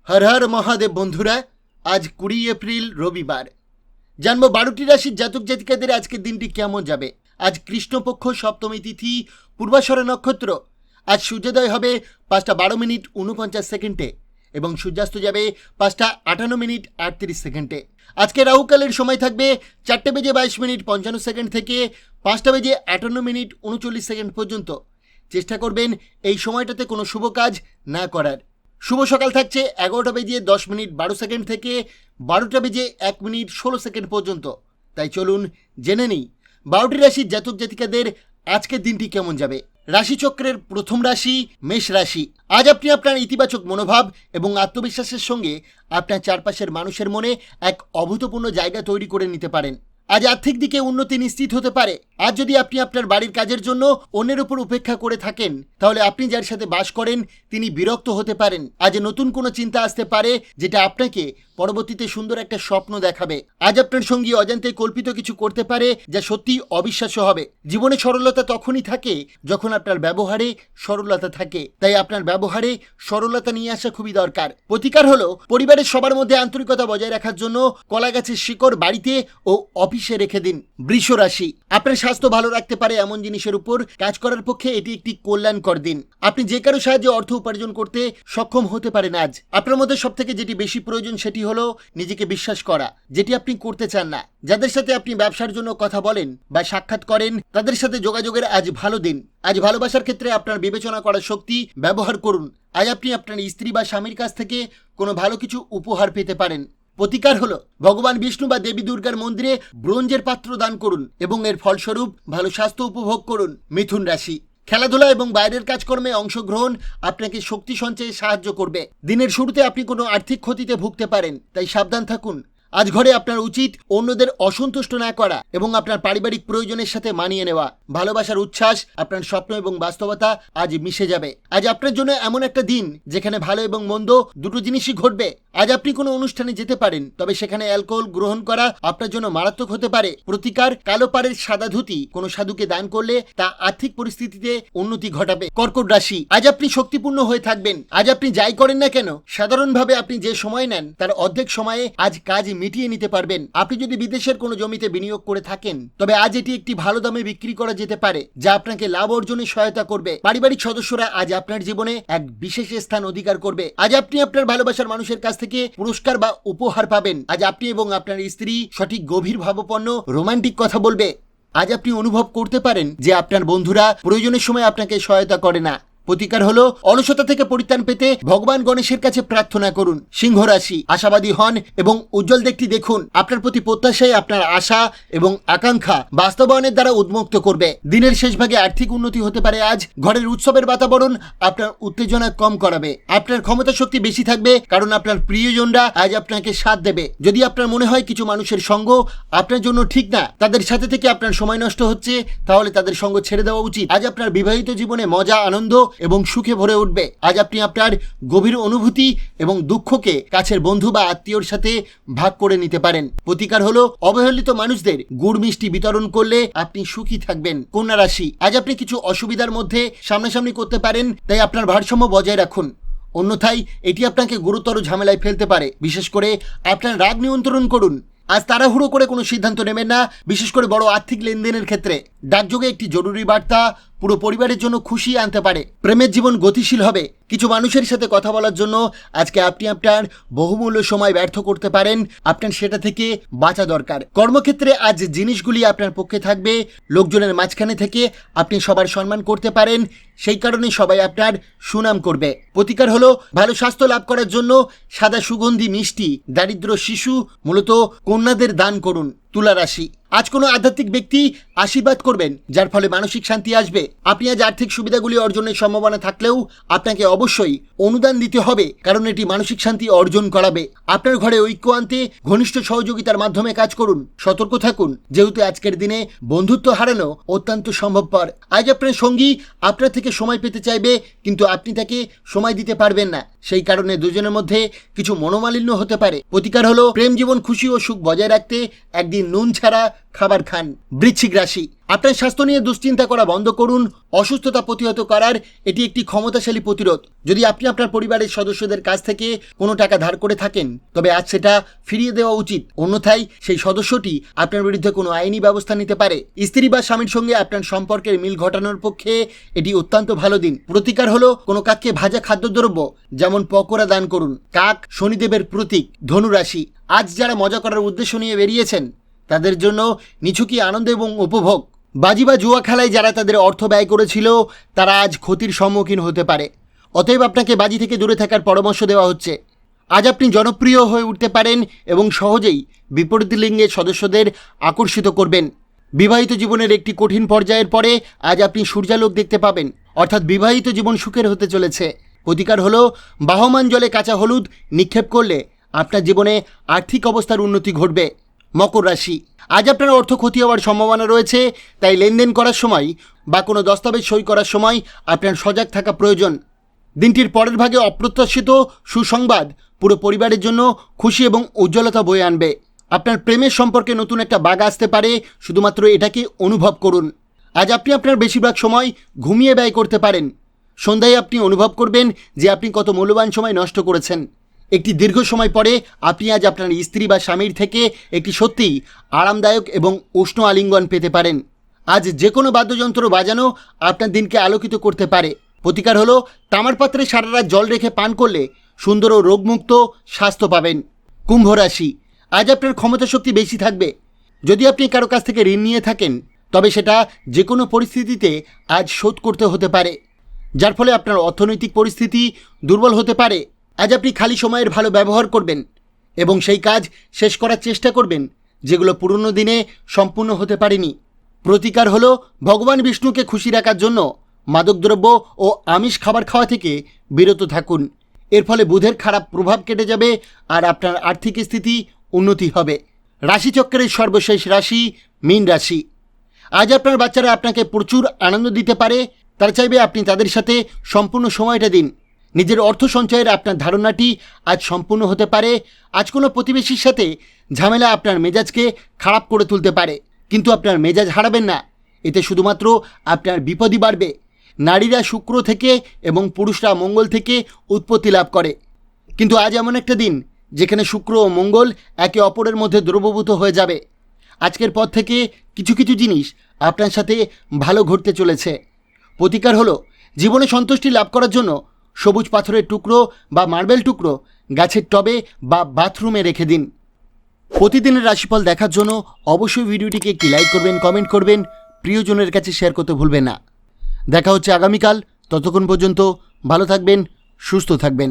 হর হর মহাদেব বন্ধুরা, আজ 20 এপ্রিল রবিবার। জানবো 12টি রাশির জাতক জাতিকাদের আজকের দিনটি কেমন যাবে। আজ কৃষ্ণপক্ষ সপ্তমী তিথি, পূর্বাষাঢ়া নক্ষত্র। আজ সূর্যোদয় হবে 5:12:49 এবং সূর্যাস্ত যাবে 5:58:38। আজকে রাহুকালের সময় থাকবে 4:22:55 থেকে 5:58:39 পর্যন্ত। চেষ্টা করবেন এই সময়টাতে কোনো শুভ কাজ না করার। শুভ সকাল থাকছে 11:10:12 থেকে 12:01:16 পর্যন্ত। তাই চলুন জেনে নিই 12টি রাশির জাতক জাতিকাদের আজকের দিনটি কেমন যাবে। রাশিচক্রের প্রথম রাশি মেষ রাশি। আজ আপনি আপনার ইতিবাচক মনোভাব এবং আত্মবিশ্বাসের সঙ্গে আপনার চারপাশের মানুষের মনে এক অভূতপূর্ণ জায়গা তৈরি করে নিতে পারেন। আজ আর্থিক দিকে উন্নতি নিশ্চিত হতে পারে। আজ যদি আপনি আপনার বাড়ির কাজের জন্য অন্যের উপর উপেক্ষা করে থাকেন, তাহলে আপনি যার সাথে বাস করেন তিনি বিরক্ত হতে পারেন। আজ নতুন কোনো চিন্তা আসতে পারে যেটা আপনাকে পরবর্তীতে সুন্দর একটা স্বপ্ন দেখাবে। আজ আপনার সঙ্গী অজান্তে কল্পিত কিছু করতে পারে যা সত্যি অবিশ্বাস্য হবে। জীবনে সরলতা তখনই থাকে যখন আপনার ব্যবহারে সরলতা থাকে, তাই আপনার ব্যবহারে সরলতা নিয়ে আসা খুবই দরকার। প্রতিকার হলো পরিবারের সবার মধ্যে আন্তরিকতা বজায় রাখার জন্য কলা গাছের শিকড় বাড়িতে ও অফিসে রেখে দিন। বৃষ রাশি। আপনার স্বাস্থ্য ভালো রাখতে পারে এমন জিনিসের উপর কাজ করার পক্ষে এটি একটি কল্যাণকর দিন। আপনি যে কারো সাহায্যে অর্থ উপার্জন করতে সক্ষম হতে পারেন। আজ আপনার মধ্যে সব থেকে যেটি বেশি প্রয়োজন সেটি হলো নিজেকে বিশ্বাস করা, যেটি আপনি করতে চান না। যাদের সাথে আপনি ব্যবসার জন্য কথা বলেন বা সাক্ষাৎ করেন তাদের সাথে যোগাযোগের আজ ভালো দিন। আজ ভালোবাসার ক্ষেত্রে আপনার বিবেচনা করার শক্তি ব্যবহার করুন। আজ আপনি আপনার স্ত্রী বা স্বামীর কাছ থেকে কোনো ভালো কিছু উপহার পেতে পারেন। প্রতিকার হলো ভগবান বিষ্ণু বা দেবী দুর্গার মন্দিরে ব্রোঞ্জের পাত্র দান করুন এবং এর ফলস্বরূপ ভালো স্বাস্থ্য উপভোগ করুন। মিথুন রাশি। খেলাধুলা এবং বাইরের কাজকর্মে অংশগ্রহণ আপনাকে শক্তি সঞ্চয়ে সাহায্য করবে। দিনের শুরুতে আপনি কোনো আর্থিক ক্ষতিতে ভুগতে পারেন, তাই সাবধান থাকুন। আজ ঘরে আপনার উচিত অন্যদের অসন্তুষ্ট না করা এবং আপনার পারিবারিক প্রয়োজনের সাথে মানিয়ে নেওয়া। ভালোবাসার উচ্ছ্বাস আপনার স্বপ্ন এবং বাস্তবতা আজ মিশে যাবে। আজ আপনার জন্য এমন একটা দিন যেখানে ভালো এবং মন্দ দুটো জিনিসই ঘটবে। আজ আপনি কোনো অনুষ্ঠানে যেতে পারেন, তবে সেখানে অ্যালকোহল গ্রহণ করা আপনার জন্য মারাত্মক হতে পারে। প্রতিকার কালো পাড়ের সাদা ধুতি কোনো সাধুকে দান করলে তা আর্থিক পরিস্থিতিতে উন্নতি ঘটাবে। কর্কট রাশি। আজ আপনি শক্তিপূর্ণ হয়ে থাকবেন। আজ আপনি যাই করেন না কেন, সাধারণভাবে আপনি যে সময় নেন তার অর্ধেক সময়ে আজ কাজ মিটিয়ে নিতে পারবেন। আপনি যদি বিদেশের কোনো জমিতে বিনিয়োগ করে থাকেন, তবে আজ এটি একটি ভালো দামে বিক্রি করা যেতে পারে, যা আপনাকে লাভ অর্জনে সহায়তা করবে। পারিবারিক সদস্যরা আজ আপনার জীবনে এক বিশেষ স্থান অধিকার করবে। আজ আপনি আপনার ভালোবাসার মানুষের কাছ থেকে পুরস্কার বা উপহার পাবেন। আজ আপনি এবং আপনার স্ত্রী সঠিক গভীর ভাবাপন্ন রোমান্টিক কথা বলবে। আজ আপনি অনুভব করতে পারেন যে আপনার বন্ধুরা প্রয়োজনের সময় আপনাকে সহায়তা করে না। প্রতিকার হলো অলসতা থেকে পরিত্রাণ পেতে ভগবান গণেশের কাছে প্রার্থনা করুন। সিংহ রাশি। আশাবাদী হন এবং উজ্জ্বল দিকটি দেখুন। আপনার প্রতি প্রত্যাশায় আপনার আশা এবং আকাঙ্ক্ষা বাস্তবায়নের দ্বারা উন্মুক্ত করবে। দিনের শেষ ভাগে আর্থিক উন্নতি হতে পারে। আজ ঘরের উৎসবের বাতাবরণ আপনার উত্তেজনা কম করাবে। আপনার ক্ষমতা শক্তি বেশি থাকবে কারণ আপনার প্রিয়জনরা আজ আপনাকে সাথ দেবে। যদি আপনার মনে হয় কিছু মানুষের সঙ্গ আপনার জন্য ঠিক না, তাদের সাথে থেকে আপনার সময় নষ্ট হচ্ছে, তাহলে তাদের সঙ্গ ছেড়ে দেওয়া উচিত। আজ আপনার বিবাহিত জীবনে মজা, আনন্দ এবং সুখে ভরে উঠবে। আজ আপনি আপনার গভীর অনুভূতি এবং দুঃখকে কাছের বন্ধু বা আত্মীয়র সাথে ভাগ করে নিতে পারেন। প্রতিকার হলো অবহেলিত মানুষদের গুড় মিষ্টি বিতরণ করলে আপনি সুখী থাকবেন। কন্যা রাশি। আজ আপনি কিছু অসুবিধার মধ্যে সামনাসামনি করতে পারেন, তাই আপনার ভারসাম্য বজায় রাখুন। অন্যথায় এটি আপনাকে গুরুতর ঝামেলায় ফেলতে পারে। বিশেষ করে আপনার রাগ নিয়ন্ত্রণ করুন। আজ তাড়াহুড়ো করে কোনো সিদ্ধান্ত নেবেন না, বিশেষ করে বড় আর্থিক লেনদেনের ক্ষেত্রে। ডাকযোগে একটি জরুরি বার্তা পুরো পরিবারের জন্য খুশি আনতে পারে। প্রেমের জীবন গতিশীল হবে। কিছু মানুষের সাথে কথা বলার জন্য আজকে আপনি আপনার বহুমূল্য সময় ব্যর্থ করতে পারেন। আপনার সেটা থেকে বাঁচা দরকার। কর্মক্ষেত্রে আজ জিনিসগুলি আপনার পক্ষে থাকবে। লোকজনের মাঝখানে থেকে আপনি সবার সম্মান করতে পারেন, সেই কারণে সবাই আপনার সুনাম করবে। প্রতিকার হলো ভালো স্বাস্থ্য লাভ করার জন্য সাদা সুগন্ধি মিষ্টি দারিদ্র শিশু মূলত কন্যাদের দান করুন। তুলা রাশি। আজ কোনো আধ্যাত্মিক ব্যক্তি আশীর্বাদ করবেন, যার ফলে মানসিক শান্তি আসবে। আপনি আজ আর্থিক সুবিধাগুলি অর্জনের সম্ভাবনা থাকলেও আপনাকে অবশ্যই অনুদান দিতে হবে, কারণ এটি মানসিক শান্তি অর্জন করাবে। আপনার ঘরে ঐক্য আনতে ঘনিষ্ঠ সহযোগিতার মাধ্যমে কাজ করুন। সতর্ক থাকুন, যেহেতু আজকের দিনে বন্ধুত্ব হারানো অত্যন্ত সম্ভবপর। আজ আপনার সঙ্গী আপনার থেকে সময় পেতে চাইবে, কিন্তু আপনি তাকে সময় দিতে পারবেন না। সেই কারণে দুজনের মধ্যে কিছু মনোমালিন্য হতে পারে। প্রতিকার হলো প্রেম জীবন খুশি ও সুখ বজায় রাখতে একদিন নুন ছাড়া খাবার খান। বৃশ্চিক রাশি, আপনার স্বাস্থ্য নিয়ে দুশ্চিন্তা করা বন্ধ করুন। অসুস্থতা প্রতিহত করার এটি একটি ক্ষমতাশালী প্রতিরোধ। যদি আপনি আপনার পরিবারের সদস্যদের কাছ থেকে কোনো টাকা ধার করে থাকেন, তবে আজ সেটা ফিরিয়ে দেওয়া উচিত, অন্যথায় সেই সদস্যটি আপনার বিরুদ্ধে কোনো আইনি ব্যবস্থা নিতে পারে। স্ত্রী বা স্বামীর সঙ্গে আপনার সম্পর্কের মিল ঘটানোর পক্ষে এটি অত্যন্ত ভালো দিন। প্রতিকার হলো কোনো কাককে ভাজা খাদ্যদ্রব্য যেমন পকোড়া দান করুন। কাক শনিদেবের প্রতীক। ধনুরাশি, আজ যারা মজা করার উদ্দেশ্য নিয়ে বেরিয়েছেন তাদের জন্য নিছকই আনন্দ এবং উপভোগ। বাজি বা জুয়া খেলায় যারা তাদের অর্থ ব্যয় করেছিল তারা আজ ক্ষতির সম্মুখীন হতে পারে। অতএব আপনাকে বাজি থেকে দূরে থাকার পরামর্শ দেওয়া হচ্ছে। আজ আপনি জনপ্রিয় হয়ে উঠতে পারেন এবং সহজেই বিপরীত লিঙ্গের সদস্যদের আকর্ষিত করবেন। বিবাহিত জীবনের একটি কঠিন পর্যায়ের পরে আজ আপনি সূর্যালোক দেখতে পাবেন, অর্থাৎ বিবাহিত জীবন সুখের হতে চলেছে। প্রতিকার হলো বাহমান জলে কাঁচা হলুদ নিক্ষেপ করলে আপনার জীবনে আর্থিক অবস্থার উন্নতি ঘটবে। মকর রাশি, আজ আপনার অর্থ ক্ষতি হওয়ার সম্ভাবনা রয়েছে, তাই লেনদেন করার সময় বা কোনো দস্তাবেজ সই করার সময় আপনার সজাগ থাকা প্রয়োজন। দিনটির পরের ভাগে অপ্রত্যাশিত সুসংবাদ পুরো পরিবারের জন্য খুশি এবং উজ্জ্বলতা বয়ে আনবে। আপনার প্রেমের সম্পর্কে নতুন একটা বাগ আসতে পারে, শুধুমাত্র এটাকে অনুভব করুন। আজ আপনি আপনার বেশিরভাগ সময় ঘুমিয়ে ব্যয় করতে পারেন। সন্ধ্যায় আপনি অনুভব করবেন যে আপনি কত মূল্যবান সময় নষ্ট করেছেন। একটি দীর্ঘ সময় পরে আপনি আজ আপনার স্ত্রী বা স্বামীর থেকে একটি সত্যিই আরামদায়ক এবং উষ্ণ আলিঙ্গন পেতে পারেন। আজ যে কোনো বাদ্যযন্ত্র বাজানো আপনার দিনকে আলোকিত করতে পারে। প্রতিকার হলো তামার পাত্রে সারা রাত জল রেখে পান করলে সুন্দর ও রোগমুক্ত স্বাস্থ্য পাবেন। কুম্ভ রাশি, আজ আপনার ক্ষমতা শক্তি বেশি থাকবে। যদি আপনি কারো কাছ থেকে ঋণ নিয়ে থাকেন তবে সেটা যে কোনো পরিস্থিতিতে আজ শোধ করতে হতে পারে, যার ফলে আপনার অর্থনৈতিক পরিস্থিতি দুর্বল হতে পারে। আজ আপনি খালি সময়ের ভালো ব্যবহার করবেন এবং সেই কাজ শেষ করার চেষ্টা করবেন যেগুলো পুরনো দিনে সম্পূর্ণ হতে পারেনি। প্রতিকার হলো ভগবান বিষ্ণুকে খুশি রাখার জন্য মাদকদ্রব্য ও আমিষ খাবার খাওয়া থেকে বিরত থাকুন। এর ফলে বুধের খারাপ প্রভাব কেটে যাবে আর আপনার আর্থিক স্থিতি উন্নতি হবে। রাশিচক্রের সর্বশেষ রাশি মীন রাশি, আজ আপনার বাচ্চারা আপনাকে প্রচুর আনন্দ দিতে পারে। তারা চাইবে আপনি তাদের সাথে সম্পূর্ণ সময়টা দিন। নিজের অর্থ সঞ্চয়ের আপনার ধারণাটি আজ সম্পূর্ণ হতে পারে। আজ কোনো প্রতিবেশীর সাথে ঝামেলা আপনার মেজাজকে খারাপ করে তুলতে পারে, কিন্তু আপনার মেজাজ হারাবেন না। এতে শুধুমাত্র আপনার বিপদই বাড়বে। নারীরা শুক্র থেকে এবং পুরুষরা মঙ্গল থেকে উৎপত্তি লাভ করে, কিন্তু আজ এমন একটা দিন যেখানে শুক্র ও মঙ্গল একে অপরের মধ্যে দ্রবীভূত হয়ে যাবে। আজকের পর থেকে কিছু কিছু জিনিস আপনার সাথে ভালো ঘটতে চলেছে। প্রতিকার হলো জীবনে সন্তুষ্টি লাভ করার জন্য সবুজ পাথরের টুকরো বা মার্বেল টুকরো গাছের টবে বা বাথরুমে রেখে দিন। প্রতিদিনের রাশিফল দেখার জন্য অবশ্যই ভিডিওটিকে একটি লাইক করবেন, কমেন্ট করবেন, প্রিয়জনের কাছে শেয়ার করতে ভুলবেন না। দেখা হচ্ছে আগামীকাল। ততক্ষণ পর্যন্ত ভালো থাকবেন, সুস্থ থাকবেন।